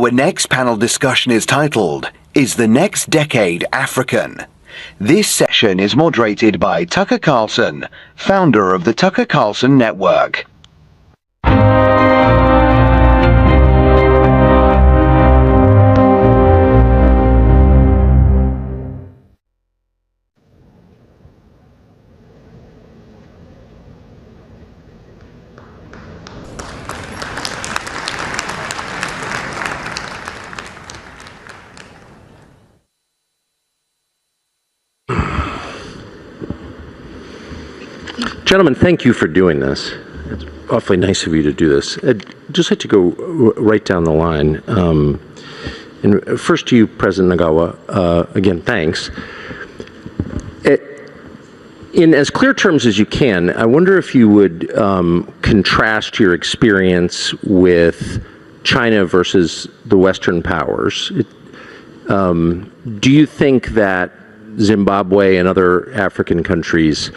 Our next panel discussion is titled, Is the Next Decade African? This session is moderated by Tucker Carlson, founder of the Tucker Carlson Network. Gentlemen, thank you for doing this. It's awfully nice of you to do this. I'd just like to go right down the line. And first to you, President Nagawa, again, thanks. In as clear terms as you can, I wonder if you would contrast your experience with China versus the Western powers. Do you think that Zimbabwe and other African countries,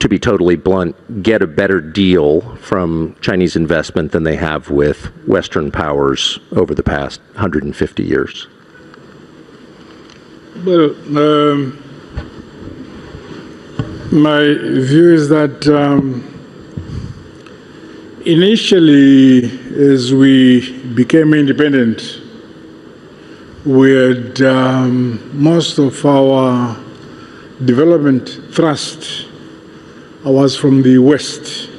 to be totally blunt, get a better deal from Chinese investment than they have with Western powers over the past 150 years? Well, my view is that initially, as we became independent, we had most of our development thrust was from the West.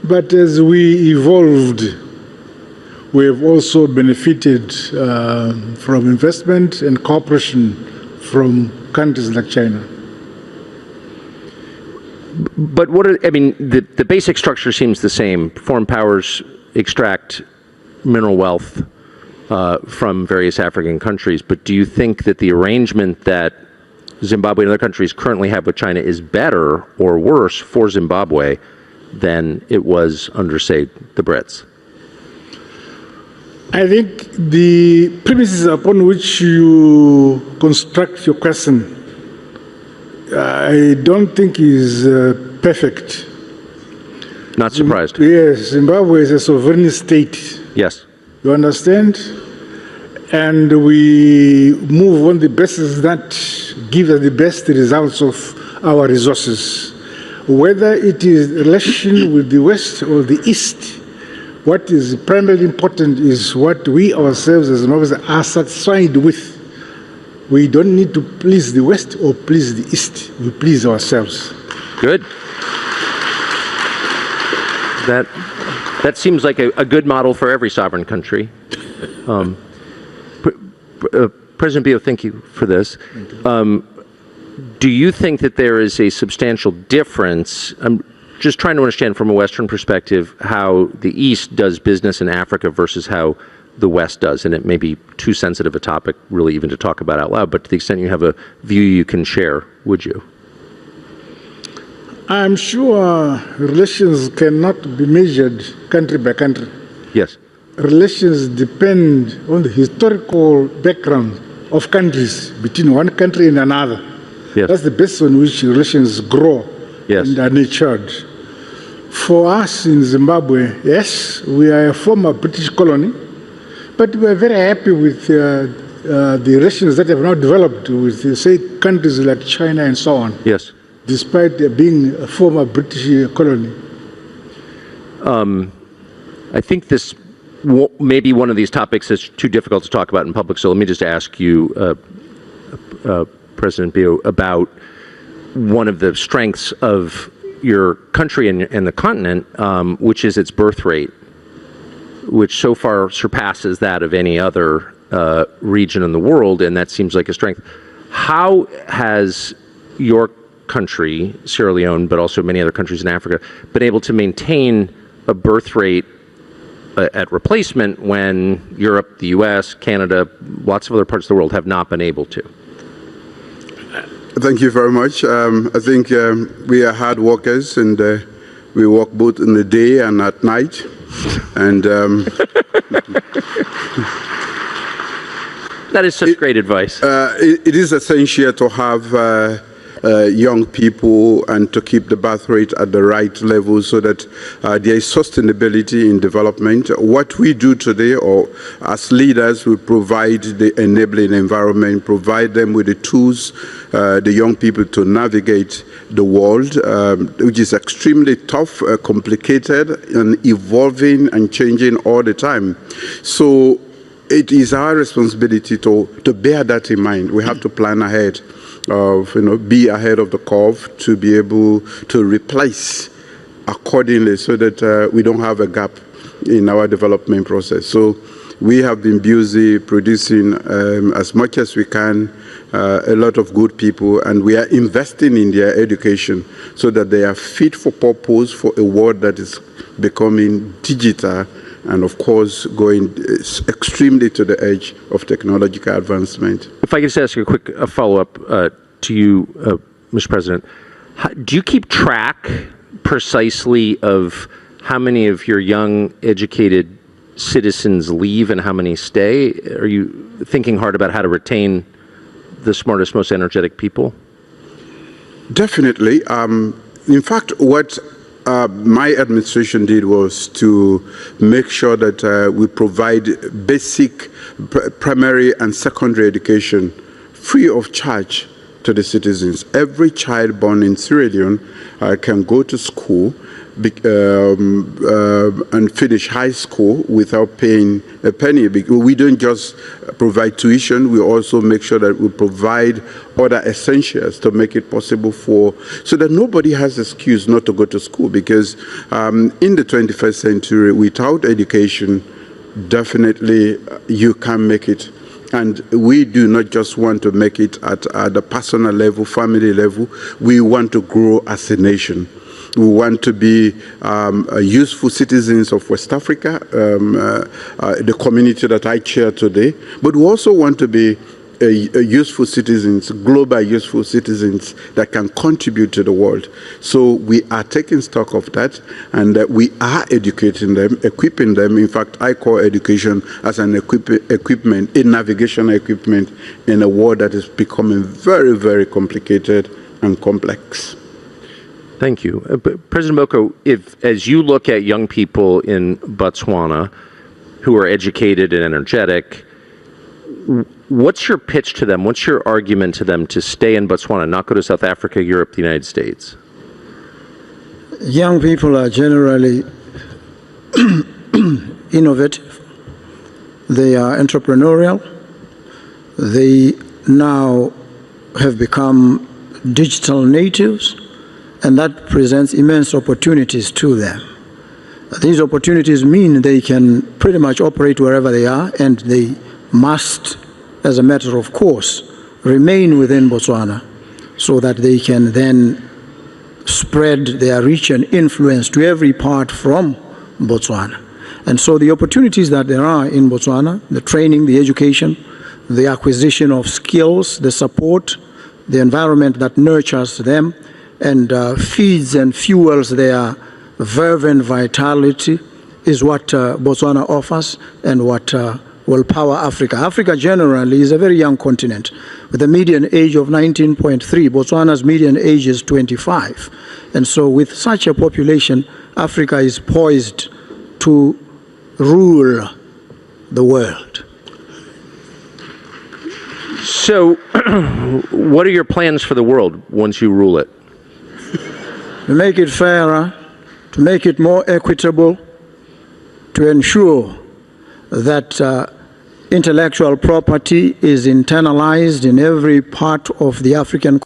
But as we evolved, we have also benefited from investment and cooperation from countries like China. But the basic structure seems the same. Foreign powers extract mineral wealth from various African countries, but do you think that the arrangement that Zimbabwe and other countries currently have with China is better or worse for Zimbabwe than it was under, say, the Brits? I think the premises upon which you construct your question, I don't think is perfect. Not surprised. Yes, Zimbabwe is a sovereign state. Yes. You understand? And we move on the basis that gives us the best results of our resources. Whether it is relation with the West or the East, what is primarily important is what we ourselves as Zimbabweans are satisfied with. We don't need to please the West or please the East. We please ourselves. Good. That seems like a good model for every sovereign country. President Bio, thank you for this. Do you think that there is a substantial difference? I'm just trying to understand from a Western perspective how the East does business in Africa versus how the West does. And it may be too sensitive a topic really even to talk about out loud, but to the extent you have a view you can share, would you? I'm sure relations cannot be measured country by country. Yes. Relations depend on the historical background of countries between one country and another. Yes. That's the basis on which relations grow. Yes. And are nurtured. For us in Zimbabwe, yes, we are a former British colony, but we are very happy with the relations that have now developed with, say, countries like China and so on. Yes. Despite being a former British colony. I think this maybe one of these topics is too difficult to talk about in public, so let me just ask you, President Bio, about one of the strengths of your country and the continent, which is its birth rate, which so far surpasses that of any other region in the world, and that seems like a strength. How has your country, Sierra Leone, but also many other countries in Africa, been able to maintain a birth rate at replacement when Europe, the US, Canada, lots of other parts of the world have not been able to? Thank you very much. I think we are hard workers, and we work both in the day and at night. And that is such great advice. It is essential to have young people and to keep the birth rate at the right level so that there is sustainability in development. What we do today, or as leaders, we provide the enabling environment, provide them with the tools, the young people to navigate the world, which is extremely tough, complicated, and evolving and changing all the time. So it is our responsibility to bear that in mind. We have to plan ahead of, be ahead of the curve to be able to replace accordingly so that we don't have a gap in our development process. So we have been busy producing as much as we can, a lot of good people, and we are investing in their education so that they are fit for purpose for a world that is becoming digital and, of course, going extremely to the edge of technological advancement. If I could just ask you a quick follow-up to you, Mr. President. Do you keep track precisely of how many of your young, educated citizens leave and how many stay? Are you thinking hard about how to retain the smartest, most energetic people? Definitely. In fact, what my administration did was to make sure that we provide basic primary and secondary education free of charge to the citizens. Every child born in Sierra Leone can go to school and finish high school without paying a penny. We don't just provide tuition, we also make sure that we provide other essentials to make it possible so that nobody has excuse not to go to school, because in the 21st century, without education, definitely you can't make it. And we do not just want to make it at the personal level, family level. We want to grow as a nation. We want to be useful citizens of West Africa, the community that I chair today. But we also want to be useful citizens, global useful citizens that can contribute to the world. So we are taking stock of that, and we are educating them, equipping them. In fact, I call education as an equipment, a navigational equipment in a world that is becoming very, very complicated and complex. Thank you. President Boko, as you look at young people in Botswana who are educated and energetic, what's your pitch to them? What's your argument to them to stay in Botswana, not go to South Africa, Europe, the United States? Young people are generally innovative. They are entrepreneurial. They now have become digital natives, and that presents immense opportunities to them. These opportunities mean they can pretty much operate wherever they are, and they must, as a matter of course, remain within Botswana so that they can then spread their reach and influence to every part from Botswana. And so the opportunities that there are in Botswana, the training, the education, the acquisition of skills, the support, the environment that nurtures them and feeds and fuels their verve and vitality is what Botswana offers and what will power Africa. Africa generally is a very young continent with a median age of 19.3. Botswana's median age is 25. And so with such a population, Africa is poised to rule the world. So what are your plans for the world once you rule it? To make it fairer, to make it more equitable, to ensure that intellectual property is internalized in every part of the African